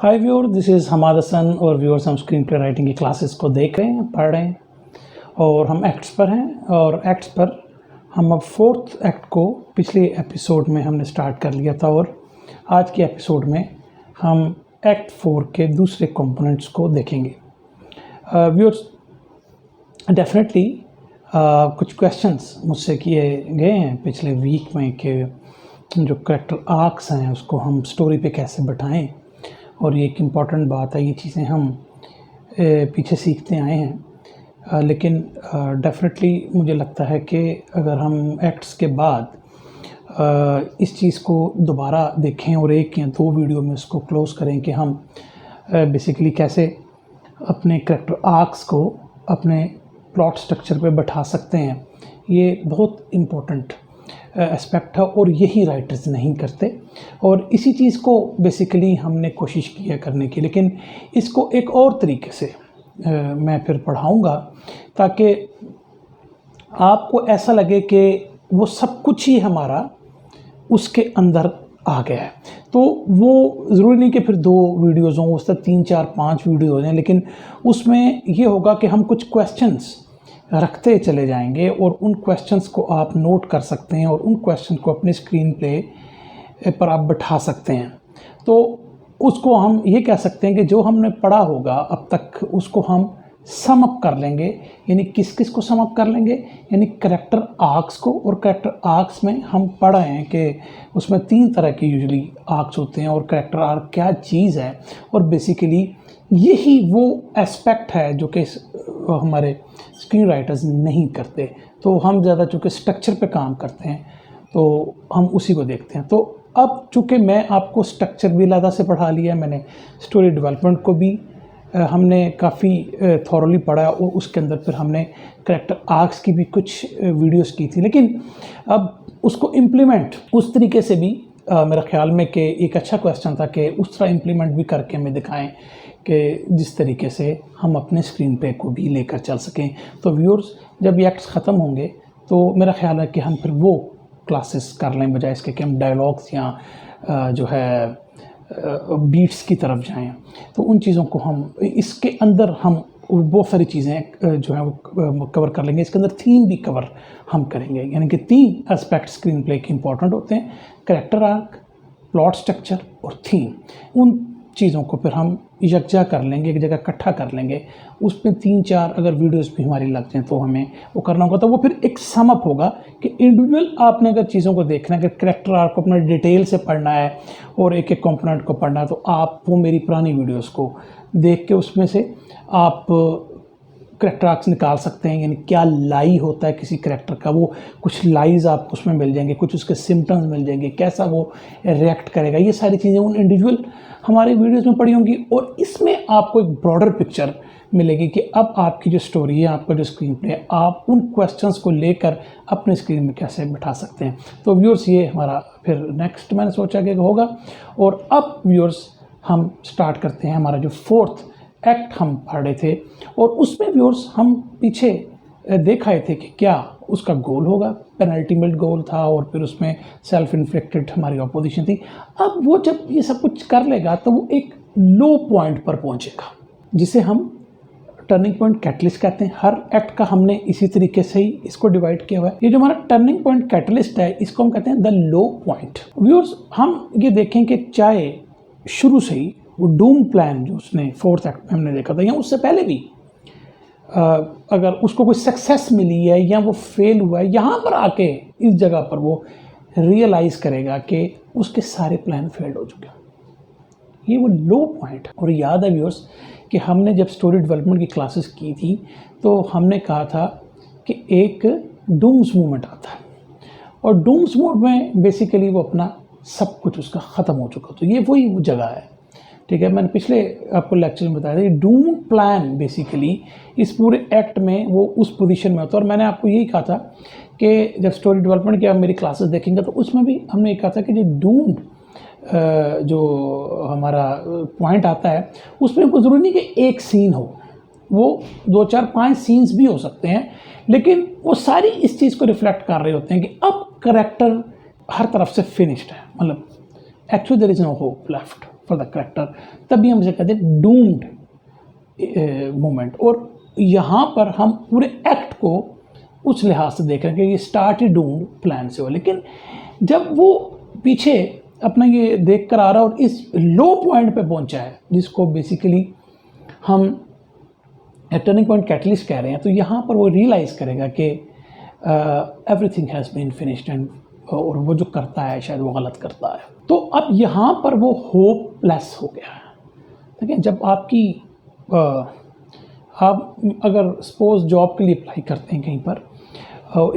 Hi viewer, this is Hamad Hassan और viewers हम screenplay writing की क्लासेस को देख रहे हैं, पढ़ रहे हैं और हम एक्ट्स पर हैं। और एक्ट्स पर हम अब फोर्थ एक्ट को पिछले एपिसोड में हमने स्टार्ट कर लिया था और आज के एपिसोड में हम एक्ट 4 के दूसरे कंपोनेंट्स को देखेंगे। व्यूअर्स, डेफिनेटली कुछ क्वेश्चंस मुझसे किए गए हैं पिछले वीक में कि जो करेक्टर आर्क्स हैं उसको हम स्टोरी पे कैसे बैठाएं, और ये एक इम्पॉर्टेंट बात है। ये चीज़ें हम पीछे सीखते आए हैं, लेकिन डेफिनेटली मुझे लगता है कि अगर हम एक्ट्स के बाद इस चीज़ को दोबारा देखें और एक या दो वीडियो में इसको क्लोज करें कि हम बेसिकली कैसे अपने करेक्टर आर्क्स को अपने प्लॉट स्ट्रक्चर पे बैठा सकते हैं, ये बहुत इम्पोर्टेंट एस्पेक्ट है और यही राइटर्स नहीं करते। और इसी चीज़ को बेसिकली हमने कोशिश की है करने की, लेकिन इसको एक और तरीके से मैं फिर पढ़ाऊँगा ताकि आपको ऐसा लगे कि वो सब कुछ ही हमारा उसके अंदर आ गया है। तो वो ज़रूरी नहीं कि फिर 2 वीडियोज़ हों, उस तक 3, 4, 5 वीडियो हो जाएँ, लेकिन उसमें ये होगा कि हम कुछ क्वेश्चंस रखते चले जाएंगे और उन क्वेश्चंस को आप नोट कर सकते हैं और उन क्वेश्चन को अपने स्क्रीन प्ले पर आप बैठा सकते हैं। तो उसको हम ये कह सकते हैं कि जो हमने पढ़ा होगा अब तक उसको हम सम अप कर लेंगे। यानी किस किस को सम अप कर लेंगे, यानी करेक्टर आर्क्स को। और करेक्टर आर्क्स में हम पढ़ रहे हैं कि उसमें 3 तरह के यूजुअली आर्क्स होते हैं और करेक्टर आर्क क्या चीज़ है। और बेसिकली यही वो एस्पेक्ट है जो कि हमारे स्क्रीन राइटर्स नहीं करते। तो हम ज़्यादा चूँकि स्ट्रक्चर पे काम करते हैं तो हम उसी को देखते हैं। तो अब चूँकि मैं आपको स्ट्रक्चर भी ज़्यादा से पढ़ा लिया, मैंने स्टोरी डेवलपमेंट को भी हमने काफ़ी थॉरली पढ़ा और उसके अंदर फिर हमने करेक्टर आर्क्स की भी कुछ वीडियोस की थी, लेकिन अब उसको इम्प्लीमेंट उस तरीके से भी मेरा ख्याल में कि एक अच्छा क्वेश्चन था कि उस तरह इम्प्लीमेंट भी करके हमें दिखाएं कि जिस तरीके से हम अपने स्क्रीन पे को भी लेकर चल सकें। तो व्यूअर्स, जब ये एक्ट्स ख़त्म होंगे तो मेरा ख्याल है कि हम फिर वो क्लासेस कर लें बजाय इसके कि हम डायलॉग्स या जो है बीट्स की तरफ जाएं। तो उन चीज़ों को हम इसके अंदर हम बहुत सारी चीज़ें जो है वो कवर कर लेंगे। इसके अंदर थीम भी कवर हम करेंगे, यानी कि 3 एस्पेक्ट स्क्रीन प्ले के इंपॉर्टेंट होते हैं: करेक्टर आर्क, प्लॉट स्ट्रक्चर और थीम। उन चीज़ों को फिर हम यकजा कर लेंगे, एक जगह इकट्ठा कर लेंगे। उसमें 3-4 अगर वीडियोस भी हमारी लग जाएँ तो हमें वो करना होगा। तो वो फिर एक सम अप होगा कि इंडिविजुअल आपने अगर चीज़ों को देखना है, अगर करेक्टर आर्क को अपना डिटेल से पढ़ना है और एक एक कंपोनेंट को पढ़ना है, तो आप वो मेरी पुरानी वीडियोस को देख के उसमें से आप करेक्टर आर्क्स निकाल सकते हैं। यानी क्या लाई होता है किसी करेक्टर का, वो कुछ लाइज आपको उसमें मिल जाएंगे, कुछ उसके सिम्टम्स मिल जाएंगे, कैसा वो रिएक्ट करेगा। ये सारी चीज़ें उन इंडिविजुअल हमारे वीडियोस में पड़ी होंगी और इसमें आपको एक ब्रॉडर पिक्चर मिलेगी कि अब आपकी जो स्टोरी है, आपका जो स्क्रीन प्ले है, आप उन क्वेश्चंस को लेकर अपने स्क्रीन में कैसे बिठा सकते हैं। तो व्यूअर्स, ये हमारा फिर नेक्स्ट मैंने सोचा कि होगा। और अब व्यूअर्स हम स्टार्ट करते हैं हमारा जो 4th एक्ट हम पढ़ रहे थे। और उसमें व्यूअर्स हम पीछे देख आए थे कि क्या उसका गोल होगा, पेनल्टीमेट गोल था और फिर उसमें सेल्फ इन्फ्लिक्टेड हमारी अपोजिशन थी। अब वो जब ये सब कुछ कर लेगा तो वो एक लो पॉइंट पर पहुंचेगा जिसे हम टर्निंग पॉइंट कैटलिस्ट कहते हैं। हर एक्ट का हमने इसी तरीके से ही इसको डिवाइड किया हुआ है। ये जो हमारा टर्निंग पॉइंट कैटलिस्ट है, इसको हम कहते हैं द लो पॉइंट। व्यूअर्स, हम ये देखें कि चाहे शुरू से ही वो डूम प्लान जो उसने 4th एक्ट में हमने देखा था या उससे पहले भी अगर उसको कोई सक्सेस मिली है या वो फेल हुआ है, यहाँ पर आके इस जगह पर वो रियलाइज़ करेगा कि उसके सारे प्लान फेल्ड हो चुके हैं। ये वो लो पॉइंट है। और याद है व्यूअर्स कि हमने जब स्टोरी डेवलपमेंट की क्लासेस की थी तो हमने कहा था कि एक डूम्स मूवमेंट आता है और डूम्स मूवमेंट में बेसिकली वो अपना सब कुछ उसका ख़त्म हो चुका। तो ये वही वो जगह है, ठीक है। मैंने पिछले आपको लेक्चर में बताया था कि डूम प्लान बेसिकली इस पूरे एक्ट में वो उस पोजीशन में होता है। और मैंने आपको यही कहा था कि जब स्टोरी डेवलपमेंट की आप मेरी क्लासेस देखेंगे तो उसमें भी हमने ये कहा था कि जो डूम्ड जो हमारा पॉइंट आता है उसमें कोई ज़रूरी नहीं कि एक सीन हो, वो 2, 4, 5 सीन्स भी हो सकते हैं, लेकिन वो सारी इस चीज़ को रिफ्लेक्ट कर रहे होते हैं कि अब करेक्टर हर तरफ से फिनिश्ड है, मतलब actually there is no hope left. For the character, तभी हम इसे कहते हैं डूम्ड मोमेंट। और यहाँ पर हम पूरे एक्ट को उस लिहाज से देख रहे हैं कि ये स्टार्ट ही डूम्ड प्लान से हो, लेकिन जब वो पीछे अपना ये देख कर आ रहा है और इस लो पॉइंट पे पहुंचा है जिसको बेसिकली हम टर्निंग पॉइंट कैटलिस्ट कह रहे हैं, तो यहाँ पर वो रियलाइज़ करेगा कि everything has been finished and, और वो जो करता है शायद वो गलत करता है। तो अब यहाँ पर वो होपलेस हो गया है। ठीक है, जब आपकी आप अगर सपोज जॉब के लिए अप्लाई करते हैं कहीं पर,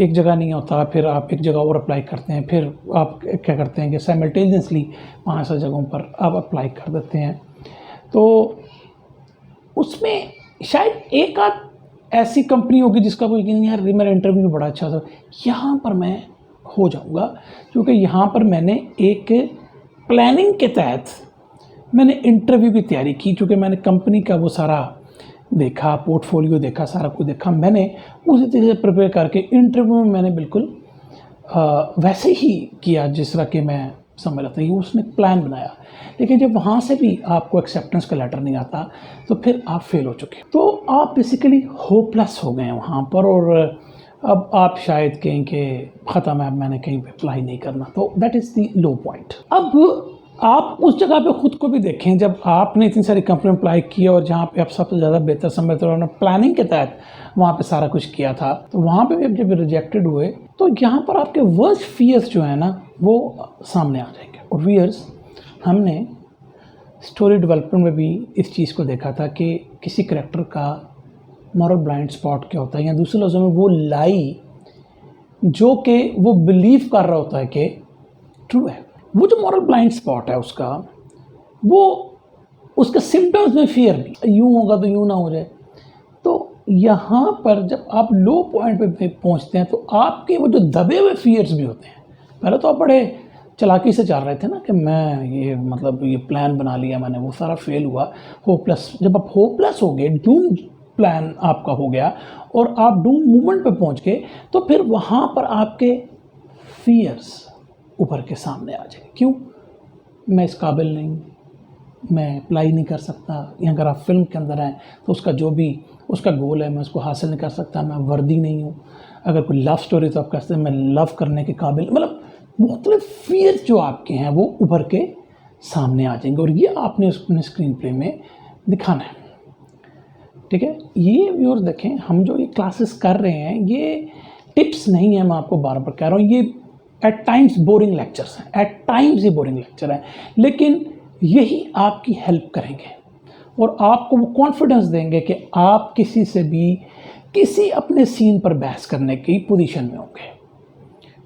एक जगह नहीं होता, फिर आप एक जगह और अप्लाई करते हैं, फिर आप क्या करते हैं कि साइमल्टेनियसली 5-6 जगहों पर आप अप्लाई कर देते हैं, तो उसमें शायद एक आध ऐसी कंपनी होगी जिसका कोई नहीं, यार मेरा इंटरव्यू बड़ा अच्छा था, यहाँ पर मैं हो जाऊँगा, क्योंकि यहाँ पर मैंने एक प्लानिंग के तहत मैंने इंटरव्यू की तैयारी की, चूँकि मैंने कंपनी का वो सारा देखा, पोर्टफोलियो देखा, सारा कुछ देखा, मैंने उसी तरह से प्रिपेयर करके इंटरव्यू में मैंने बिल्कुल वैसे ही किया जिस तरह के मैं समझ रहा था, ये उसने प्लान बनाया। लेकिन जब वहाँ से भी आपको एक्सेप्टेंस का लेटर नहीं आता, तो फिर आप फेल हो चुके, तो आप बेसिकली होपलेस हो गए हैं वहाँ पर, और अब आप शायद कहें कि ख़त्म है, मैंने कहीं पे अप्लाई नहीं करना, तो that is the low point. अब आप उस जगह पे ख़ुद को भी देखें, जब आपने इतनी सारी कंपनी में अप्लाई किया और जहाँ पे आप सबसे ज़्यादा बेहतर समझते हो, प्लानिंग के तहत वहाँ पे सारा कुछ किया था, तो वहाँ पे भी जब रिजेक्टेड हुए, तो यहाँ पर आपके वर्स्ट फियर्स जो है ना वो सामने आ जाएंगे। और फियर्स हमने स्टोरी डेवलपमेंट में भी इस चीज़ को देखा था कि किसी करेक्टर का मॉरल ब्लाइंड स्पॉट क्या होता है, या दूसरे लफ्ज़ों में वो लाई जो कि वो बिलीव कर रहा होता है कि ट्रू है, वो जो मॉरल ब्लाइंड स्पॉट है उसका, वो उसके सिम्टम्स में फियर भी, यूँ होगा तो यूँ ना हो जाए। तो यहाँ पर जब आप लो पॉइंट पे पहुँचते हैं, तो आपके वो जो दबे हुए फियर्स भी होते हैं, पहले तो आप बड़े चालाकी से चल रहे थे ना कि मैं ये मतलब ये प्लान बना लिया मैंने, वो सारा फेल हुआ, होपलेस। जब आप होपलेस हो गए, डूम प्लान आपका हो गया और आप डूम मूवमेंट पे पहुँच गए, तो फिर वहाँ पर आपके फियर्स उभर के सामने आ जाए। क्यों? मैं इस काबिल नहीं, मैं अप्लाई नहीं कर सकता, या अगर आप फिल्म के अंदर हैं तो उसका जो भी उसका गोल है मैं उसको हासिल नहीं कर सकता, मैं वर्दी नहीं हूँ। अगर कोई लव स्टोरी तो आप कहते हैं मैं लव करने के काबिल, मतलब मुख्तलिफ फियर्स जो आपके हैं वो उभर के सामने आ जाएंगे, और ये आपने अपने स्क्रीन प्ले में दिखाना है। ठीक है, ये व्यूअर्स देखें, हम जो ये क्लासेस कर रहे हैं ये टिप्स नहीं है, मैं आपको बार बार कह रहा हूँ, ये एट टाइम्स बोरिंग लेक्चर्स हैं, एट टाइम्स ये बोरिंग लेक्चर हैं, लेकिन यही आपकी हेल्प करेंगे और आपको वो कॉन्फिडेंस देंगे कि आप किसी से भी किसी अपने सीन पर बहस करने की पोजीशन में होंगे।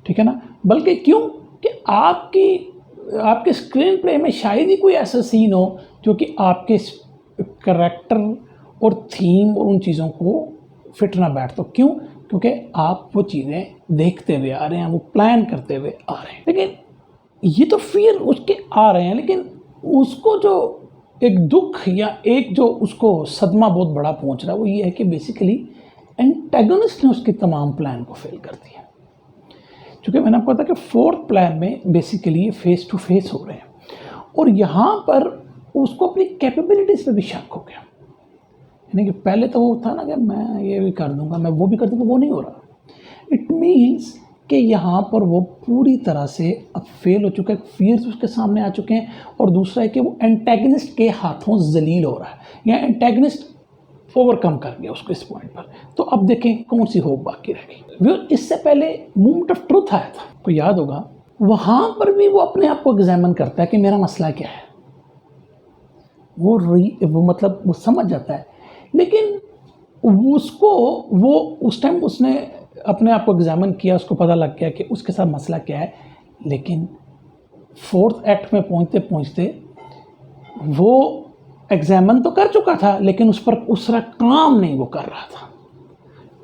ठीक है ना, बल्कि क्यों कि आपके स्क्रीन प्ले में शायद ही कोई ऐसा सीन हो जो कि आपके करैक्टर और थीम और उन चीज़ों को फिट ना बैठ। तो क्यों? क्योंकि आप वो चीज़ें देखते हुए आ रहे हैं, वो प्लान करते हुए आ रहे हैं। लेकिन ये तो फियर उसके आ रहे हैं, लेकिन उसको जो एक दुख या एक जो उसको सदमा बहुत बड़ा पहुंच रहा है वो ये है कि बेसिकली एंटेगोनिस्ट ने उसके तमाम प्लान को फेल कर दिया। क्योंकि मैंने आपको बताया कि फोर्थ प्लान में बेसिकली ये फेस टू फेस हो रहे हैं और यहाँ पर उसको अपनी कैपेबिलिटीज़ पे भी शक हो गया। यानी कि पहले तो वो था ना कि मैं ये भी कर दूंगा, मैं वो भी कर दूंगा, वो नहीं हो रहा। इट मीन्स कि यहाँ पर वो पूरी तरह से अब फेल हो चुका है, फियर्स उसके सामने आ चुके हैं, और दूसरा है कि वो एंटेगनिस्ट के हाथों जलील हो रहा है, या एंटेगनिस्ट ओवरकम कर गया उसको इस पॉइंट पर। तो अब देखें कौन सी होप बाकी रह गई। इससे पहले मूवमेंट ऑफ ट्रुथ आया था, तो याद होगा, वहाँ पर भी वो अपने आप को एग्जामिन करता है कि मेरा मसला क्या है। वो मतलब वो समझ जाता है, लेकिन उसको वो उस टाइम उसने अपने आप को एग्जामिन किया, उसको पता लग गया कि उसके साथ मसला क्या है। लेकिन फोर्थ एक्ट में पहुंचते पहुंचते वो एग्जामिन तो कर चुका था, लेकिन उस पर उसका काम नहीं वो कर रहा था।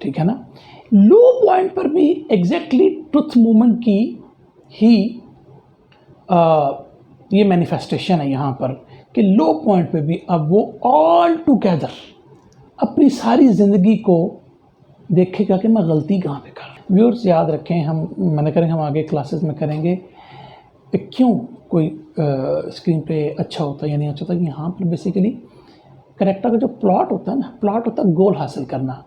ठीक है ना, लो पॉइंट पर भी एग्जैक्टली ट्रुथ मूवमेंट की ही ये मैनिफेस्टेशन है यहाँ पर कि लो पॉइंट पे भी अब वो ऑल टुगेदर अपनी सारी ज़िंदगी को देखेगा कि मैं गलती कहाँ पे कर रहा हूँ। व्यूअर्स याद रखें, मैंने करेंगे, हम आगे क्लासेस में करेंगे क्यों कोई स्क्रीन प्ले अच्छा होता है या नहीं अच्छा होता, यहाँ पर बेसिकली करेक्टर का जो प्लॉट होता है ना, प्लॉट होता है गोल हासिल करना।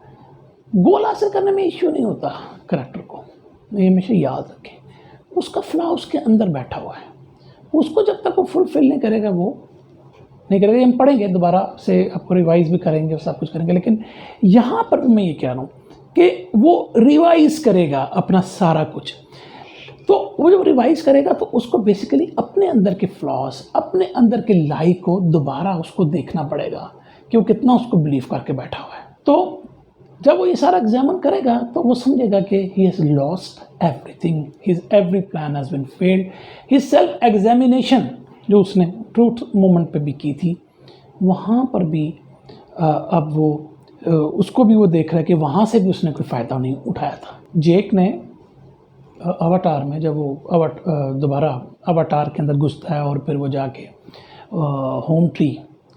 गोल हासिल करने में इश्यू नहीं होता करेक्टर को, ये हमेशा याद रखें। उसका फ्लॉ उसके अंदर बैठा हुआ है, उसको जब तक वो फुलफिल नहीं करेगा वो नहीं करेगा। हम पढ़ेंगे दोबारा से, आपको रिवाइज भी करेंगे और सब कुछ करेंगे, लेकिन यहाँ पर मैं ये कह रहा हूँ कि वो रिवाइज करेगा अपना सारा कुछ। तो वो जब रिवाइज करेगा तो उसको बेसिकली अपने अंदर के फ्लॉज, अपने अंदर के लाई को दोबारा उसको देखना पड़ेगा कि वो कितना उसको बिलीव करके बैठा हुआ है। तो जब वो ये सारा एग्जामिन करेगा तो वो समझेगा कि he has lost everything, his every plan has been failed. His self examination जो उसने ट्रूथ मोमेंट पे भी की थी, वहाँ पर भी अब वो उसको भी वो देख रहा है कि वहाँ से भी उसने कोई फ़ायदा नहीं उठाया था। जेक ने अवतार में जब वो दोबारा अवतार के अंदर घुसता है और फिर वो जाके होम ट्री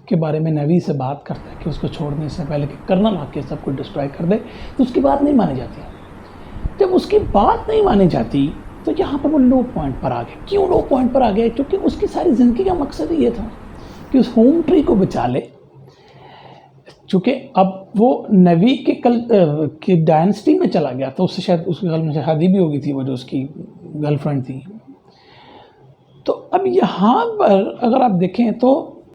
के बारे में नेवी से बात करता है कि उसको छोड़ने से पहले कि कर्नल आके सब कुछ डिस्ट्रॉय कर दे, तो उसकी बात नहीं मानी जाती। जब उसकी बात नहीं मानी जाती तो यहाँ पर वो लो पॉइंट पर आ गए। क्यों लो पॉइंट पर आ गए? क्योंकि उसकी सारी ज़िंदगी का मकसद ये था कि उस होम ट्री को बचा ले। चूँकि अब वो नेवी के डायनेस्टी में चला गया तो उससे शायद उसके घर में शादी भी होगी थी, वो जो उसकी गर्लफ्रेंड थी। तो अब यहाँ पर अगर आप देखें तो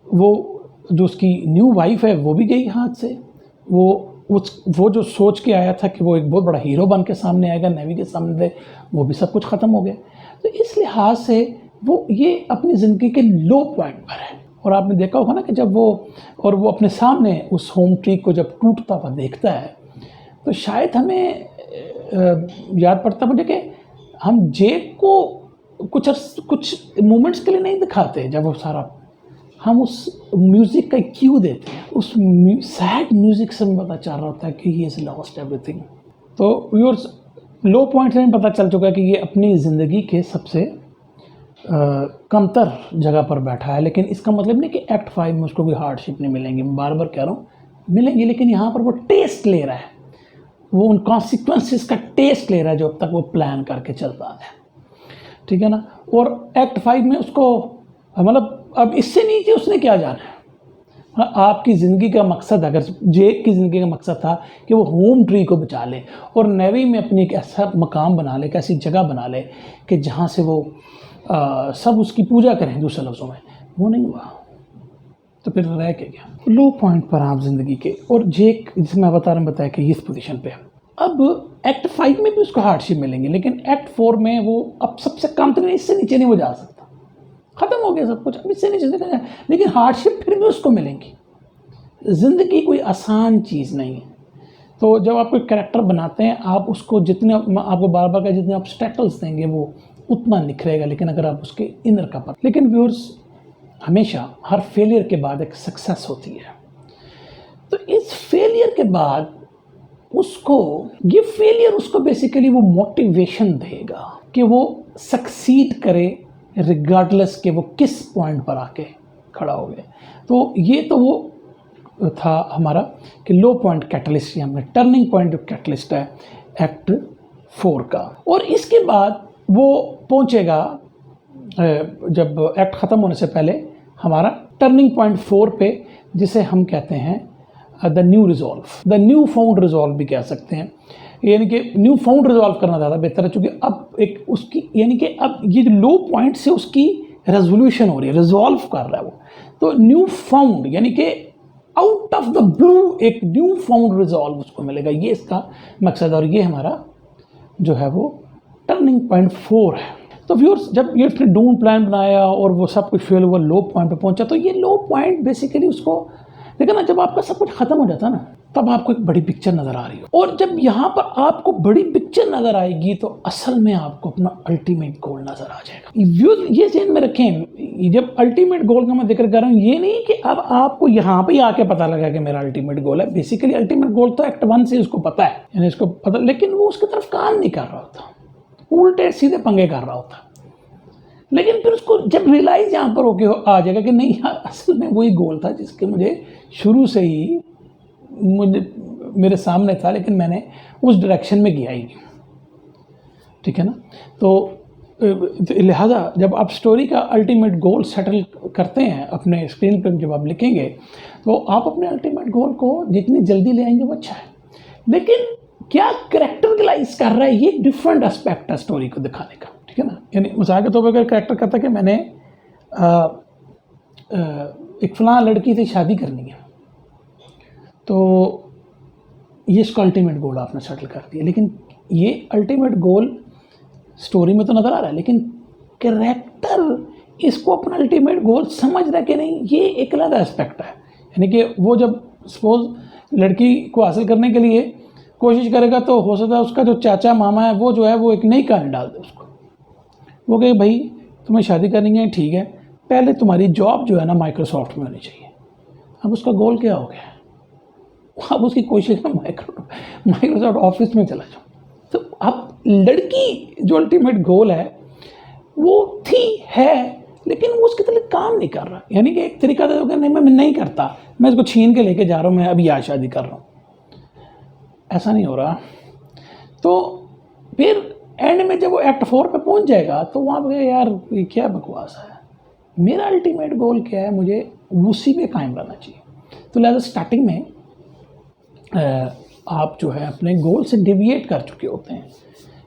वो जो उसकी न्यू वाइफ है वो भी गई हाथ से। वो जो सोच के आया था कि वो एक बहुत बड़ा हीरो बन के सामने आएगा नेवी के सामने, वो भी सब कुछ ख़त्म हो गया। तो इस लिहाज से वो ये अपनी ज़िंदगी के लो पॉइंट पर है। और आपने देखा होगा ना कि जब वो अपने सामने उस होम ट्री को जब टूटता हुआ देखता है तो शायद हमें याद पड़ता मुझे कि हम जेक को कुछ मोमेंट्स के लिए नहीं दिखाते, जब वो सारा हम उस म्यूज़िक का क्यू देते हैं, उस सैड म्यूज़िक से हमें पता चल रहा होता है कि ही हैज़ लॉस्ट एवरीथिंग। तो व्यूअर्स, लो पॉइंट से हमें पता चल चुका है कि ये अपनी ज़िंदगी के सबसे कमतर जगह पर बैठा है। लेकिन इसका मतलब नहीं कि एक्ट 5 में उसको कोई हार्डशिप नहीं मिलेंगी, मैं बार बार कह रहा हूँ मिलेंगी, लेकिन यहाँ पर वो टेस्ट ले रहा है, वो उन कॉन्सिक्वेंसेस का टेस्ट ले रहा है जो अब तक वो प्लान करके चलता है, ठीक है ना। और एक्ट 5 में उसको मतलब अब इससे नीचे उसने क्या जाना है। आपकी ज़िंदगी का मकसद, अगर जेक की ज़िंदगी का मकसद था कि वो होम ट्री को बचा ले और नेवी में अपनी एक ऐसा मकाम बना ले, एक ऐसी जगह बना ले कि जहाँ से वो सब उसकी पूजा करें, दूसरे लफ्ज़ों में, वो नहीं हुआ। तो फिर रह के गया लो पॉइंट पर आप ज़िंदगी के। और जेक, जिसमें मैं बता रहा हूँ, बताया कि इस पोजीशन पे। अब एक्ट 5 में भी उसको हार्डशिप मिलेंगी, लेकिन एक्ट 4 में वो अब सबसे कम तक इससे नीचे नहीं वो जा सकता, ख़त्म हो गया सब कुछ, अब इससे नीचे नहीं जाए, लेकिन हार्डशिप फिर भी उसको मिलेंगी। ज़िंदगी कोई आसान चीज़ नहीं है। तो जब आप कोई कैरेक्टर बनाते हैं, आप उसको जितने आपको बार बार का जितने ऑब्स्टेकल्स देंगे वो उतना निखरेगा, लेकिन अगर आप उसके इनर का पता। लेकिन व्यूअर्स, हमेशा हर फेलियर के बाद एक सक्सेस होती है। तो इस फेलियर के बाद उसको ये फेलियर उसको बेसिकली वो मोटिवेशन देगा कि वो सक्सीड करे रिगार्डलेस के वो किस पॉइंट पर आके खड़ा हो गए। तो ये तो वो था हमारा कि लो पॉइंट कैटलिस्ट, या हमें टर्निंग पॉइंट जो कैटलिस्ट है एक्ट 4 का। और इसके बाद वो पहुंचेगा, जब एक्ट ख़त्म होने से पहले, हमारा टर्निंग पॉइंट 4 पे, जिसे हम कहते हैं the new resolve, the new found resolve भी कह सकते हैं। यानी कि न्यू फाउंड रिजॉल्व करना ज़्यादा बेहतर है, चूँकि अब एक उसकी, यानी कि अब ये जो लो पॉइंट से उसकी रेजोल्यूशन हो रही है, रिजॉल्व कर रहा है वो। तो न्यू फाउंड यानी कि आउट ऑफ द ब्लू एक न्यू फाउंड रिजॉल्व उसको मिलेगा, ये इसका मकसद। और ये हमारा जो है वो टर्निंग पॉइंट 4 है। तो व्यूअर्स, जब ये उसने डूम प्लान बनाया और वो सब कुछ फेल हुआ, लो पॉइंट पे पहुंचा, तो ये लो पॉइंट बेसिकली उसको, लेकिन ना जब आपका सब कुछ खत्म हो जाता है ना, तब आपको एक बड़ी पिक्चर नज़र आ रही हो। और जब यहाँ पर आपको बड़ी पिक्चर नज़र आएगी तो असल में आपको अपना अल्टीमेट गोल नज़र आ जाएगा। ये ध्यान में रखें, जब अल्टीमेट गोल का मैं जिक्र कर रहा हूँ, ये नहीं कि अब आपको यहाँ पे आके पता लगा कि मेरा अल्टीमेट गोल है। बेसिकली अल्टीमेट गोल तो एक्ट 1 से उसको पता है, यानी इसको पता, लेकिन वो उसकी तरफ काम नहीं कर रहा होता, उल्टे सीधे पंगे कर रहा होता। लेकिन फिर उसको जब रियलाइज यहाँ पर होके आ जाएगा कि नहीं यार, असल में वही गोल था जिसके मुझे शुरू से ही मेरे सामने था, लेकिन मैंने उस डायरेक्शन में गया ही नहीं, ठीक है ना। तो लिहाजा जब आप स्टोरी का अल्टीमेट गोल सेटल करते हैं अपने स्क्रीन पर, जब आप लिखेंगे तो आप अपने अल्टीमेट गोल को जितनी जल्दी ले आएंगे वो अच्छा है। लेकिन क्या करेक्टरलाइज कर रहा है, ये एक डिफरेंट एस्पेक्ट है स्टोरी को दिखाने का, ठीक है ना। यानी मिसाल के तौर पर अगर करेक्टर कहता है कि मैंने एक फ़लाँ लड़की से शादी करनी है, तो ये इसका अल्टीमेट गोल आपने सेटल कर दिया। लेकिन ये अल्टीमेट गोल स्टोरी में तो नज़र आ रहा है, लेकिन कैरेक्टर इसको अपना अल्टीमेट गोल समझ रहा है कि नहीं, ये एक अलग एस्पेक्ट है। यानी कि वो जब सपोज लड़की को हासिल करने के लिए कोशिश करेगा तो हो सकता है उसका जो चाचा मामा है वो जो है वो एक नई कहानी डाल दे उसको। वो कहे भाई तुम्हें शादी करनी है, ठीक है, पहले तुम्हारी जॉब जो है ना माइक्रोसॉफ्ट में होनी चाहिए। अब उसका गोल क्या हो गया, अब उसकी कोशिश है माइक्रोसॉफ्ट ऑफिस में चला जाओ। तो अब लड़की जो अल्टीमेट गोल है वो थी है, लेकिन वो उसके तले काम नहीं कर रहा। यानी कि एक तरीका था नहीं मैं नहीं करता, मैं इसको छीन के लेके जा रहा हूँ, मैं अभी आज शादी कर रहा हूँ, ऐसा नहीं हो रहा। तो फिर एंड में जब वो एक्ट 4 पे पहुँच जाएगा तो वहाँ पे यार ये क्या बकवास है, मेरा अल्टीमेट गोल क्या है, मुझे उसी पे कायम रहना चाहिए। तो लिहाजा स्टार्टिंग में आप जो है अपने गोल से डिविएट कर चुके होते हैं,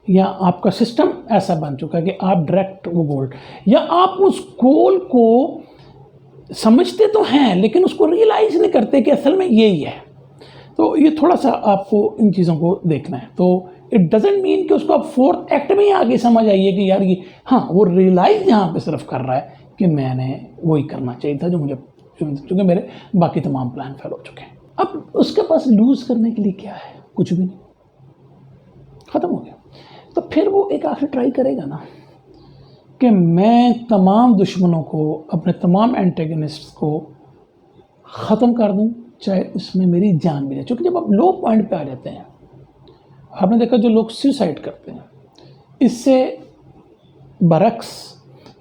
या आपका सिस्टम ऐसा बन चुका है कि आप डायरेक्ट वो गोल, या आप उस गोल को समझते तो हैं लेकिन उसको रियलाइज़ नहीं करते कि असल में यही है। तो ये थोड़ा सा आपको इन चीज़ों को देखना है। तो इट डजेंट मीन कि उसको आप 4th एक्ट में ही आगे समझ आइए कि यार ये हाँ वो रियलाइज़ यहाँ पे सिर्फ कर रहा है कि मैंने वही करना चाहिए था जो मुझे, क्योंकि मेरे बाकी तमाम प्लान फेल हो चुके हैं। अब उसके पास लूज़ करने के लिए क्या है, कुछ भी नहीं, ख़त्म हो गया। तो फिर वो एक आखिर ट्राई करेगा ना कि मैं तमाम दुश्मनों को, अपने तमाम एंटेगनिस्ट को ख़त्म कर दूं, चाहे इसमें मेरी जान भी जाए। क्योंकि जब आप लो पॉइंट पे आ जाते हैं, आपने देखा जो लोग सुसाइड करते हैं, इससे बरक्स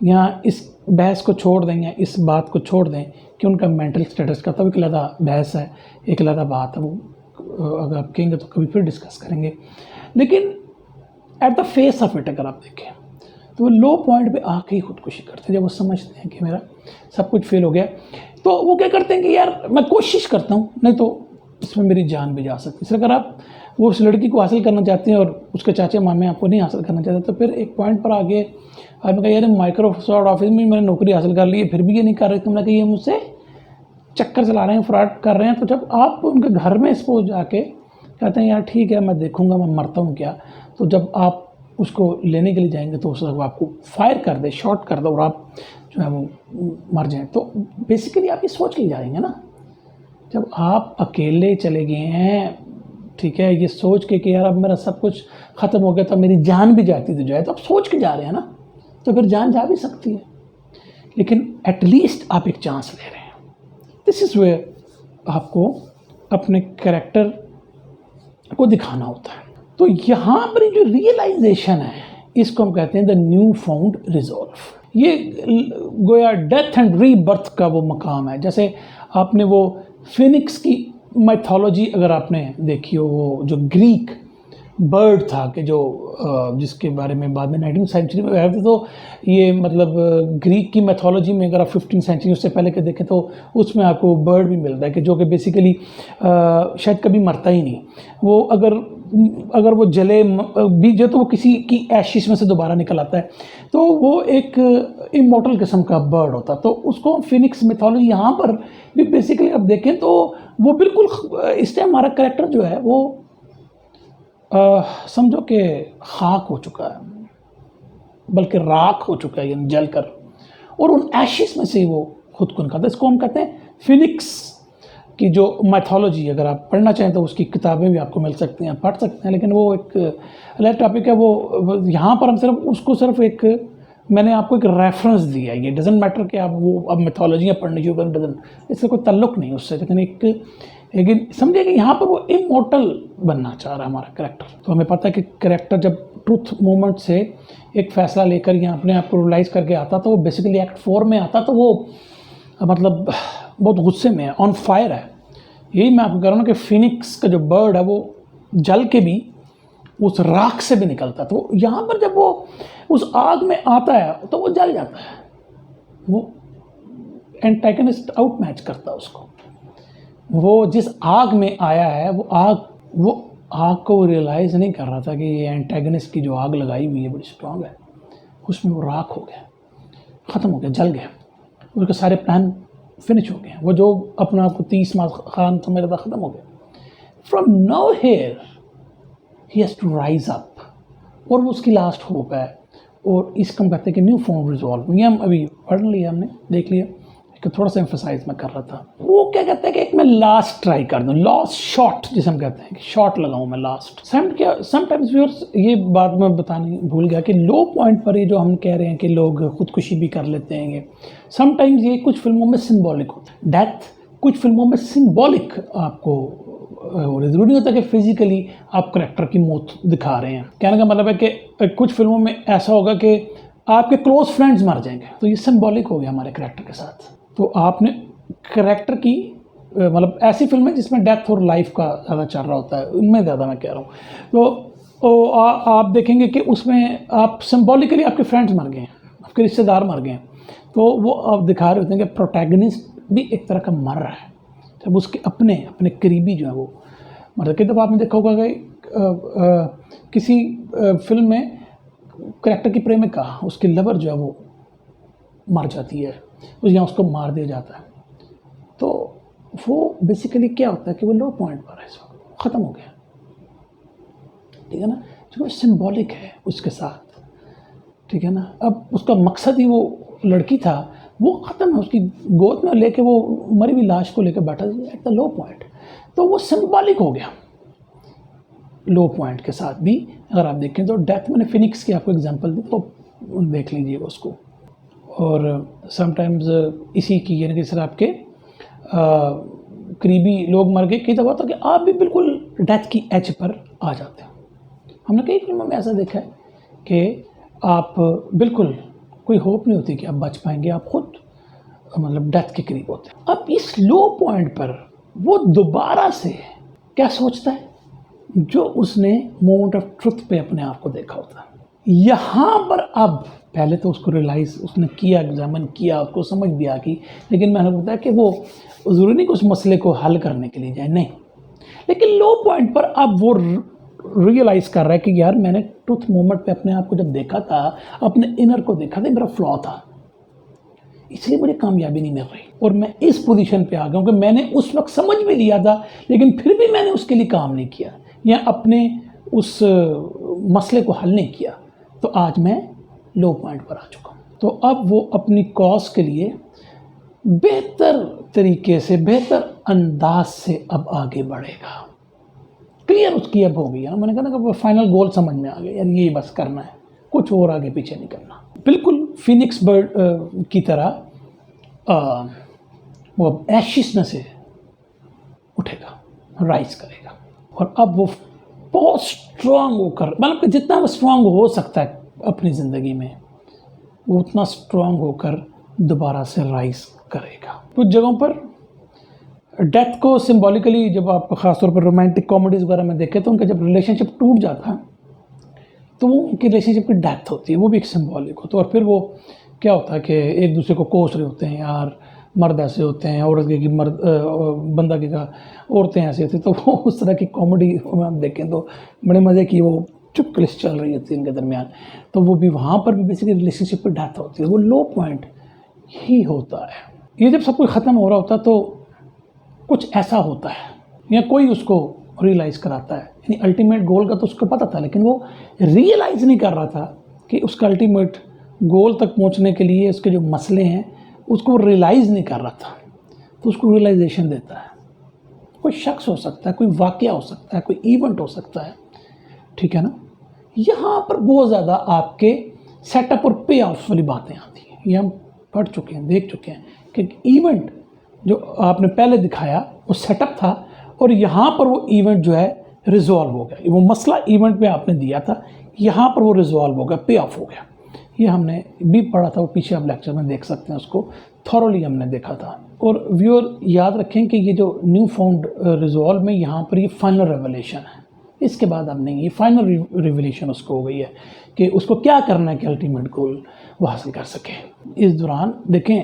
या इस बहस को छोड़ दें या इस बात को छोड़ दें कि उनका मेंटल स्टेटस का, तो एक अलग बहस है, एक अलग बात है, वो अगर आप कहेंगे तो कभी फिर डिस्कस करेंगे। लेकिन at the face of it अगर आप देखें तो वो लो पॉइंट पे आके ही खुदकुशी करते हैं। जब वो समझते हैं कि मेरा सब कुछ फेल हो गया, तो वो क्या करते हैं कि यार मैं कोशिश करता हूँ, नहीं तो इसमें मेरी जान भी जा सकती है। इसलिए अगर आप वो उस लड़की को हासिल करना चाहते हैं और उसके चाचे मामे आपको नहीं हासिल करना चाहते, तो फिर एक पॉइंट पर आगे आपने कहा यार माइक्रोसॉफ्ट ऑफिस में मैंने नौकरी हासिल कर ली है, फिर भी ये नहीं कर रहे, तुमने कहा ये मुझसे चक्कर चला रहे हैं, फ्रॉड कर रहे हैं। तो जब आप उनके घर में सपोज जाके कहते हैं यार ठीक है मैं देखूंगा मैं मरता हूँ क्या, तो जब आप उसको लेने के लिए जाएंगे तो उस वक्त आपको फायर कर दे, शॉट कर दो और आप जो है वो मर जाएं, तो बेसिकली आप ये सोच के जाएंगे ना। जब आप अकेले चले गए हैं, ठीक है, ये सोच के कि यार अब मेरा सब कुछ ख़त्म हो गया, तो मेरी जान भी जाती तो जाए, तो आप सोच के जा रहे हैं ना, तो फिर जान जा भी सकती है, लेकिन एटलीस्ट आप एक चांस ले रहे हैं। दिस इज़ वेयर आपको अपने कैरेक्टर को दिखाना होता है। तो यहाँ पर जो रियलाइजेशन है इसको हम कहते हैं द न्यू फाउंड रिजॉल्व। ये गोया डेथ एंड रीबर्थ का वो मकाम है। जैसे आपने वो फिनिक्स की माइथोलॉजी अगर आपने देखी हो, वो जो ग्रीक बर्ड था कि जो जिसके बारे में बाद में 19वीं सेंचुरी में आए थे, तो ये मतलब ग्रीक की मैथोलॉजी में अगर आप 15वीं सेंचुरी उससे पहले के देखें तो उसमें आपको बर्ड भी मिलता है कि जो कि बेसिकली शायद कभी मरता ही नहीं। वो अगर वो जले भी जो, तो वो किसी की एशिश में से दोबारा निकल आता है, तो वो एक इमॉर्टल किस्म का बर्ड होता। तो उसको फिनिक्स मैथोलॉजी यहाँ पर भी बेसिकली आप देखें तो वो बिल्कुल इस टाइम हमारा कैरेक्टर जो है वो समझो कि खाक हो चुका है, बल्कि राख हो चुका है, यानी जल कर, और उन एशिस में से वो खुद को निकालता है। इसको हम कहते हैं फिनिक्स की जो मैथोलॉजी। अगर आप पढ़ना चाहें तो उसकी किताबें भी आपको मिल सकती हैं, पढ़ सकते हैं, लेकिन वो एक अलग टॉपिक है। वो यहाँ पर हम सिर्फ एक मैंने आपको एक रेफरेंस दिया है। ये डजेंट मैटर कि आप वो अब मैथोलॉजियाँ पढ़नी शुरू करें, डजेंट, इससे कोई ताल्लुक नहीं उससे, लेकिन समझिए कि यहाँ पर वो इमॉर्टल बनना चाह रहा है हमारा कैरेक्टर। तो हमें पता है कि कैरेक्टर जब ट्रूथ मोमेंट से एक फ़ैसला लेकर या अपने आप को रियलाइज़ करके आता, तो वो बेसिकली एक्ट 4 में आता, तो वो मतलब बहुत गुस्से में है, ऑन फायर है। यही मैं आपको कह रहा हूँ कि फिनिक्स का जो बर्ड है वो जल के भी उस राख से भी निकलता। तो यहाँ पर जब वो उस आग में आता है तो वो जल जाता है, वो एंटागनिस्ट आउट मैच करता है उसको। वो जिस आग में आया है वो आग को रियलाइज़ नहीं कर रहा था कि ये एंटागनिस्ट की जो आग लगाई हुई है बड़ी स्ट्रांग है, उसमें वो राख हो गया, ख़त्म हो गया, जल गया, उसके सारे प्लान फिनिश हो गए। वो जो अपना आपको 30 माह खान समझ रहा था ख़त्म हो गया। From no here he has to rise up, और वो उसकी लास्ट होप है। और इसको हम कहते हैं कि न्यू फॉर्म रिजॉल्व। ये हम अभी पढ़ लिया, हमने देख लिया कि थोड़ा सा एम्फसाइज मैं कर रहा था। वो क्या कहता है कि एक मैं लास्ट ट्राई कर दूँ, लास्ट शॉट जिसे हम कहते हैं कि शॉट लगाऊँ मैं लास्ट। समटाइम्स व्यूअर्स, ये बात मैं बताने भूल गया कि लो पॉइंट पर ये जो हम कह रहे हैं कि लोग खुदकुशी भी कर लेते हैं, ये समटाइम्स ये कुछ फिल्मों में सिंबॉलिक होता है। डेथ कुछ फिल्मों में सिंबॉलिक आपको, और ज़रूरी नहीं होता कि फिजिकली आप करेक्टर की मौत दिखा रहे हैं। कहने का मतलब है कि कुछ फिल्मों में ऐसा होगा कि आपके क्लोज फ्रेंड्स मर जाएंगे, तो ये सिंबॉलिक हो गया हमारे करेक्टर के साथ। तो आपने करेक्टर की मतलब ऐसी फिल्में जिसमें डेथ और लाइफ का ज़्यादा चल रहा होता है, उनमें ज़्यादा मैं कह रहा हूँ। तो आप देखेंगे कि उसमें आप सिंबॉलिकली आपके फ्रेंड्स मर गए हैं, आपके रिश्तेदार मर गए हैं, तो वो आप दिखा रहे होते हैं कि प्रोटैगनिस्ट भी एक तरह का मर रहा है, जब उसके अपने करीबी जो है वो मतलब। कई दफ़ा आपने देखा होगा कि किसी फिल्म में करेक्टर की प्रेमिका, उसकी लवर जो है वो मर जाती है, या उसको मार दिया जाता है, तो वो बेसिकली क्या होता है कि वो लो पॉइंट पर है, इस वक्त ख़त्म हो गया, ठीक है ना, जो सिंबॉलिक है उसके साथ, ठीक है ना। अब उसका मकसद ही वो लड़की था, वो ख़त्म है, उसकी गोद में लेके वो मरी हुई लाश को लेकर बैठा एट द लो पॉइंट, तो वो सिंबॉलिक हो गया लो पॉइंट के साथ भी। अगर आप देखें तो डेथ, मैंने फिनिक्स की आपको एग्जांपल दी, तो देख लीजिए उसको। और समटाइम्स इसी की यानी कि सर आपके करीबी लोग मर गए, कई दफ़ा तो कि आप भी बिल्कुल डेथ की एज पर आ जाते हैं। हमने कई फिल्मों में ऐसा देखा है कि आप बिल्कुल कोई होप नहीं होती कि आप बच पाएंगे, आप खुद मतलब डेथ के करीब होते हैं। अब इस लो पॉइंट पर वो दोबारा से क्या सोचता है, जो उसने मोमेंट ऑफ ट्रुथ पे अपने आप को देखा होता है। यहाँ पर अब पहले तो उसको रियलाइज़ उसने किया, एग्जामिन किया, उसको समझ भी आ गई, लेकिन मैंने बताया कि वो ज़रूरी नहीं कि उस मसले को हल करने के लिए जाए, नहीं, लेकिन लो पॉइंट पर अब वो रियलाइज़ कर रहा है कि यार मैंने ट्रुथ मोमेंट पे अपने आप को जब देखा था, अपने इनर को देखा था, मेरा फ्लॉ था, इसलिए मुझे कामयाबी नहीं मिल रही, और मैं इस पोजीशन पे आ गया हूँ कि मैंने उस वक्त समझ भी लिया था, लेकिन फिर भी मैंने उसके लिए काम नहीं किया या अपने उस मसले को हल नहीं किया, तो आज मैं लो पॉइंट पर आ चुका हूँ। तो अब वो अपनी कॉज के लिए बेहतर तरीके से, बेहतर अंदाज से अब आगे बढ़ेगा। क्लियर उसकी अब हो गई है, मैंने कहा ना कि फाइनल गोल समझ में आ गया, यार ये बस करना है, कुछ और आगे पीछे नहीं करना। बिल्कुल फिनिक्स बर्ड की तरह वो अब एशिस में से उठेगा, राइज करेगा, और अब वो बहुत स्ट्रांग होकर, मतलब कि जितना वो स्ट्रांग हो सकता है अपनी ज़िंदगी में, वो उतना स्ट्रांग होकर दोबारा से राइज करेगा। कुछ जगहों पर डेथ को सिंबॉलिकली, जब आप ख़ासतौर पर रोमांटिक कॉमेडीज़ वगैरह में देखें, तो उनका जब रिलेशनशिप टूट जाता है तो वो उनकी रिलेशनशिप की डेथ होती है, वो भी एक सिंबॉलिक होता है। और फिर वो क्या होता है कि एक दूसरे को कोस रहे होते हैं, यार मर्द ऐसे होते हैं, औरत की मर्द, बंदा की का औरतें ऐसी होती हैं, तो वो उस तरह की कॉमेडी में आप देखें तो बड़े मज़े की वो चुटकुलिस चल रही होती है इनके दरमियान, तो वो भी वहाँ पर भी बेसिकली रिलेशनशिप पर डेथ होती है। वो लो पॉइंट ही होता है। ये जब सब कुछ ख़त्म हो रहा होता है तो कुछ ऐसा होता है, या कोई उसको रियलाइज़ कराता है, यानी अल्टीमेट गोल का तो उसको पता था, लेकिन वो रियलाइज़ नहीं कर रहा था कि उसका अल्टीमेट गोल तक पहुंचने के लिए उसके जो मसले हैं उसको रियलाइज़ नहीं कर रहा था, तो उसको रियलाइजेशन देता है। कोई शख्स हो सकता है, कोई वाक़या हो सकता है, कोई इवेंट हो सकता है, ठीक है ना। यहाँ पर बहुत ज़्यादा आपके सेटअप और पे ऑफ वाली बातें आती हैं, ये हम पढ़ चुके हैं, देख चुके हैं कि इवेंट जो आपने पहले दिखाया वो सेटअप था, और यहाँ पर वो इवेंट जो है रिजॉल्व हो गया। वो मसला इवेंट में आपने दिया था, यहाँ पर वो रिजॉल्व हो गया, पे ऑफ हो गया। ये हमने भी पढ़ा था, वो पीछे आप लेक्चर में देख सकते हैं, उसको थॉरोली हमने देखा था। और व्यूअर याद रखें कि ये जो न्यू फाउंड रिजॉल्व में यहाँ पर ये फाइनल रेवलेशन है, इसके बाद अब नहीं, ये फाइनल रिवलेशन उसको हो गई है कि उसको क्या करना है कि अल्टीमेट गोल वो हासिल कर सके। इस दौरान देखें,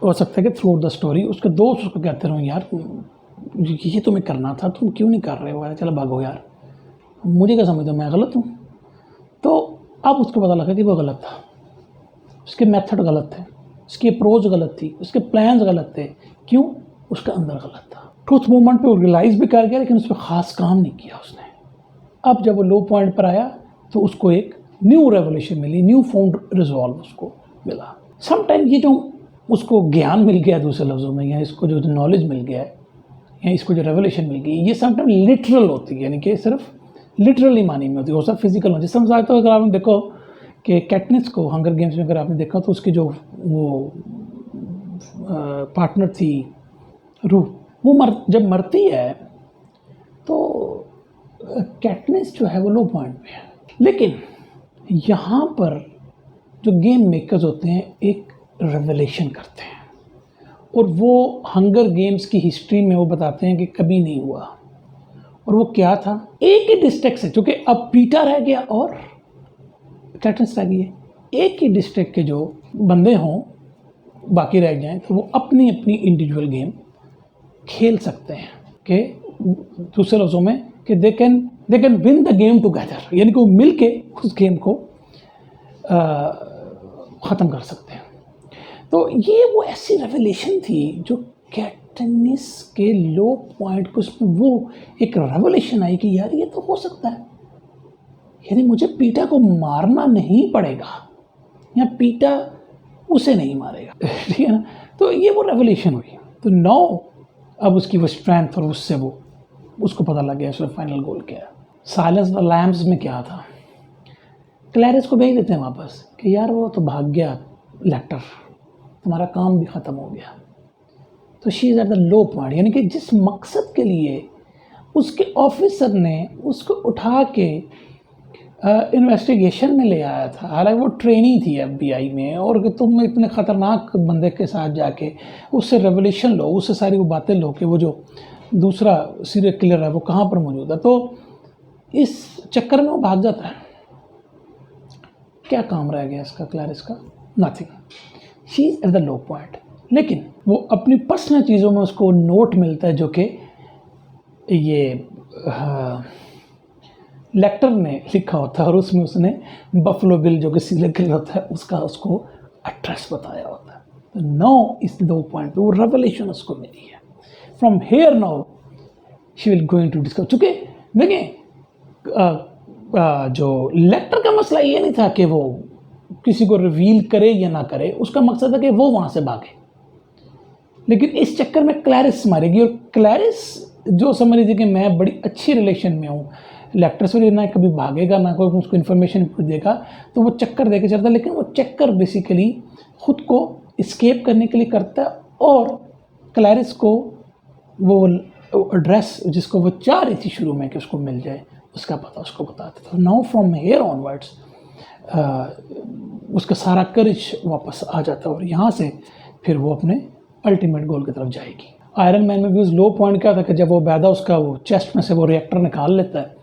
हो सकता है कि थ्रू द स्टोरी उसके दोस्त उसको कहते रहो यार ये तुम्हें करना था, तुम क्यों नहीं कर रहे हो, चलो भागो यार, मुझे क्या समझते हो मैं गलत हूँ। तो अब उसको पता लगा कि वो गलत था, उसके मेथड गलत थे, उसकी अप्रोच गलत थी, उसके प्लान्स गलत थे। क्यों? उसका अंदर गलत था। ट्रूथ मूवमेंट पे वो रियलाइज़ भी कर गया, लेकिन उस पर ख़ास काम नहीं किया उसने। अब जब वो लो पॉइंट पर आया तो उसको एक न्यू रेवोल्यूशन मिली, न्यू फाउंड रिजॉल्व उसको मिला। समटाइम ये जो उसको ज्ञान मिल गया दूसरे लफ्ज़ों में, या इसको जो नॉलेज मिल गया है, या इसको जो रेवोल्यूशन मिल गई, ये समटाइम लिटरल होती है, यानी कि सिर्फ लिटरली मानी में होती है, और सब फिजिकल होती है। समझाते हो अगर आपने देखो कि कैटनिस को हंगर गेम्स में अगर आपने देखा तो उसकी जो वो पार्टनर थी रूह, वो जब मरती है तो कैटनिस जो है वो लो पॉइंट पे है। लेकिन यहाँ पर जो गेम मेकर्स होते हैं एक रेवलेशन करते हैं, और वो हंगर गेम्स की हिस्ट्री में वो बताते हैं कि कभी नहीं हुआ। और वो क्या था, एक ही डिस्ट्रिक्ट से, क्योंकि अब पीटा रह गया और कैटनिस रह गई है, एक ही डिस्ट्रिक्ट के जो बंदे हों बाकी रह जाएं तो वो अपनी अपनी इंडिविजुअल गेम खेल सकते हैं। कि दूसरे लफ्ज़ों में कि they can win the game together, यानी कि वो मिल के उस गेम को ख़त्म कर सकते हैं। तो ये वो ऐसी रेवलेशन थी जो कैटनिस के लो पॉइंट को, उसमें वो एक रेवलेशन आई कि यार ये तो हो सकता है, यानी मुझे पीटा को मारना नहीं पड़ेगा, या पीटा उसे नहीं मारेगा। ठीक है ना? तो ये वो रेवोल्यूशन हुई। तो नाउ अब उसकी वो स्ट्रेंथ, और उससे वो उसको पता लग गया उसका फाइनल गोल क्या है। साइलेंस द लैम्प्स में क्या था, क्लैरिस को भेज देते हैं वापस कि यार वो तो भाग गया लेक्टर, तुम्हारा काम भी ख़त्म हो गया। तो she is at the low point, यानी कि जिस मकसद के लिए उसके ऑफिसर ने उसको उठा के इन्वेस्टिगेशन में ले आया था, हालांकि वो ट्रेनी थी FBI में, और कि तुम इतने ख़तरनाक बंदे के साथ जाके उससे रेवोल्यूशन लो, उससे सारी वो बातें लो कि वो जो दूसरा सीरियल किलर है वो कहाँ पर मौजूद है, तो इस चक्कर में वो भाग जाता है। क्या काम रह गया इसका, क्लैरिस का? Nothing, she is at the low point. लेकिन वो अपनी पर्सनल चीज़ों में उसको नोट मिलता है जो कि ये लेक्टर ने लिखा होता है, और उसमें उसने बफलो बिल जो कि सीरियल किलर होता है उसका उसको एड्रेस बताया होता है। तो नाउ इस लो पॉइंट पे वो रेवलेशन उसको मिली है। From here now she will going to discuss, चूँकि देखिए जो लेक्टर का मसला ये नहीं था कि वो किसी को रिवील करे या ना करे, उसका मकसद है कि वो वहाँ से भागे। लेकिन इस चक्कर में क्लैरिस मारेगी, और क्लैरिस जो समझ रही थी कि मैं बड़ी अच्छी रिलेशन में हूँ लेक्टर से, ना कभी भागेगा ना कोई उसको इन्फॉर्मेशन देगा, तो वो चक्कर दे के चलता है। लेकिन वो चक्कर बेसिकली खुद को इस्केप करने के लिए करता है, और क्लैरिस को वो एड्रेस जिसको वो चाह रही थी शुरू में कि उसको मिल जाए, उसका पता उसको बताते थे। नाउ फ्रॉम हेयर ऑनवर्ड्स उसका सारा करेज वापस आ जाता है, और यहाँ से फिर वो अपने अल्टीमेट गोल की तरफ जाएगी। आयरन मैन में भी उस लो पॉइंट क्या था कि जब वो बैदा उसका वो चेस्ट में से वो रिएक्टर निकाल लेता है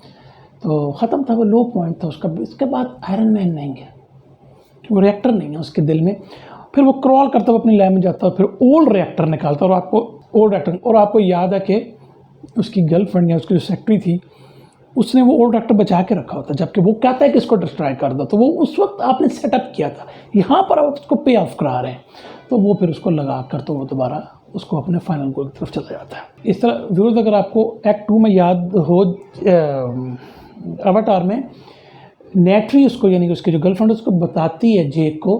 तो ख़त्म था, वो लो पॉइंट था उसका। इसके बाद आयरन मैन नहीं है, वो रिएक्टर नहीं है उसके दिल में। फिर वो क्रॉल करता हुआ अपनी लैब में जाता है, फिर ओल्ड रिएक्टर निकालता है, और आपको ओल्ड रिएक्टर, और आपको याद है कि उसकी गर्लफ्रेंड या उसकी जो सेक्रेटरी थी उसने वो ओल्ड रिएक्टर बचा के रखा होता, जबकि वो कहता है कि इसको डिस्ट्रॉय कर दो। तो वो उस वक्त आपने सेटअप किया था, यहाँ पर आप उसको पे ऑफ करा रहे हैं, तो वो फिर उसको लगा कर तो वो दोबारा उसको अपने फाइनल गोल की तरफ चला जाता है। इस तरह व्यूअर्स, अगर आपको एक्ट 2 में याद हो, अवतार में नेट्री उसको, यानी कि उसकी जो गर्लफ्रेंड उसको बताती है जेक को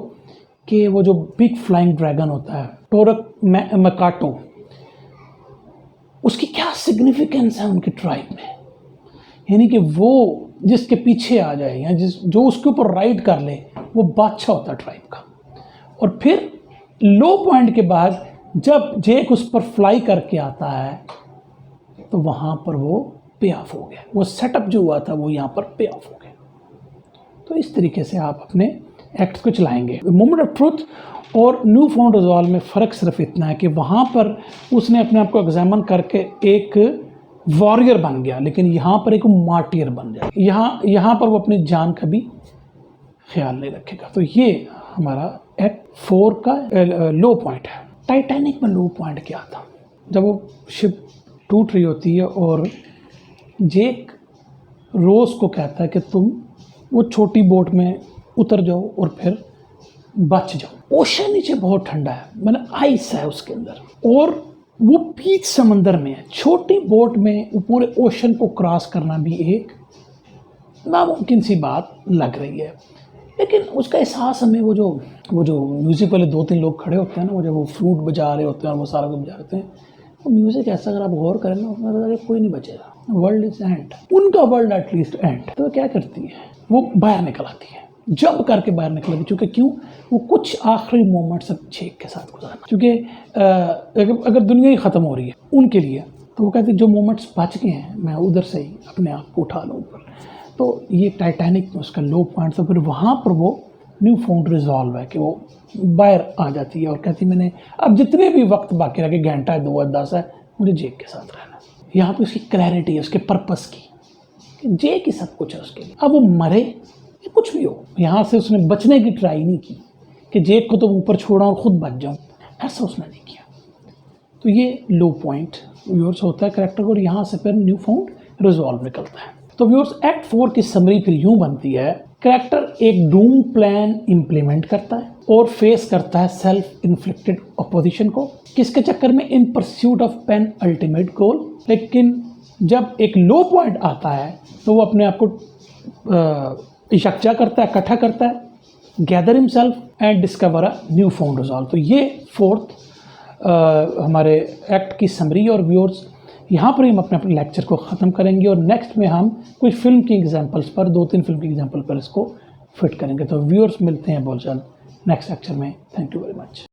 कि वो जो बिग फ्लाइंग ड्रैगन होता है टोरक मकाटो, उसकी क्या सिग्निफिकेंस है उनकी ट्राइब में, यानी कि वो जिसके पीछे आ जाए या जो उसके ऊपर राइड कर ले वो बादशाह होता है ट्राइब का। और फिर लो पॉइंट के बाद जब जेक उस पर फ्लाई करके आता है तो वहाँ पर वो पे ऑफ हो गया, वो सेटअप जो हुआ था वो यहाँ पर पे ऑफ हो गया। तो इस तरीके से आप अपने एक्ट्स को चलाएंगे। मोमेंट ऑफ ट्रूथ और न्यू फाउंड रिजॉल्व में फ़र्क सिर्फ इतना है कि वहाँ पर उसने अपने आप को एग्जामिन करके एक वॉरियर बन गया, लेकिन यहाँ पर एक मार्टियर बन जाए, यहाँ पर वो अपनी जान का भी ख्याल नहीं रखेगा। तो ये हमारा एक्ट 4 का लो पॉइंट है। टाइटैनिक में लो पॉइंट क्या था? जब वो शिप टूट रही होती है और जेक रोज़ को कहता है कि तुम वो छोटी बोट में उतर जाओ और फिर बच जाओ। ओशन नीचे बहुत ठंडा है, मतलब आइस है उसके अंदर, और वो बीच समंदर में है। छोटी बोट में वो पूरे ओशन को क्रॉस करना भी एक नामुमकिन सी बात लग रही है। लेकिन उसका एहसास हमें वो जो म्यूज़िक वाले 2-3 लोग खड़े होते हैं ना, वो जब वो फ्लूट बजा रहे होते हैं और वो सारा कुछ बजा रहे होते हैं, वो म्यूज़िक ऐसा अगर आप गौर करें ना, उसमें लगता है कोई नहीं बचेगा, वर्ल्ड इज एंड, उनका वर्ल्ड एटलीस्ट एंड। तो क्या करती है, वो बाहर निकल आती है, जंप करके बाहर निकल आती। क्योंकि क्यों, वो कुछ आखिरी मोमेंट्स अब जेक के साथ गुजारना, क्योंकि अगर दुनिया ही ख़त्म हो रही है उनके लिए, तो वो कहते हैं जो मोमेंट्स बच गए हैं मैं उधर से ही अपने आप को उठा लूँ ऊपर। तो ये टाइटैनिक में उसका लो पॉइंट था। फिर वहाँ पर वो न्यू फाउंड रिजॉल्व है कि वो बाहर आ जाती है और कहती मैंने अब जितने भी वक्त बाकी रह गए, घंटा है, 2 है, 10 है, मुझे जेक के साथ रहना है। यहाँ पे उसकी क्लैरिटी है उसके पर्पस की, जेक ही सब कुछ है उसके लिए। अब वो मरे या कुछ भी हो, यहाँ से उसने बचने की ट्राई नहीं की कि जेक को तो ऊपर छोड़ा और ख़ुद बच जाऊँ, ऐसा उसने नहीं किया। तो ये लो पॉइंट व्यूअर्स होता है कैरेक्टर को, और यहाँ से फिर न्यू फाउंड रिजॉल्व निकलता है। तो व्यूअर्स एक्ट 4 की समरी फिर यूं बनती है, कैरेक्टर एक डूम प्लान इंप्लीमेंट करता है और फेस करता है सेल्फ इन्फ्लिक्टेड अपोजिशन को, किसके चक्कर में, in pursuit of pain ultimate goal. लेकिन जब एक लो पॉइंट आता है तो वो अपने आप को इकट्ठा करता है, इकट्ठा करता है, gather himself and discover a new found resolve. तो ये 4th हमारे एक्ट की समरी। और व्यूअर्स यहाँ पर हम अपने लेक्चर को ख़त्म करेंगे और नेक्स्ट में हम कोई फिल्म की एग्जांपल्स पर, 2-3 फिल्म की एग्जांपल पर इसको फिट करेंगे। तो व्यूअर्स मिलते हैं बहुत जल्द नेक्स्ट लेक्चर में। Thank you very much.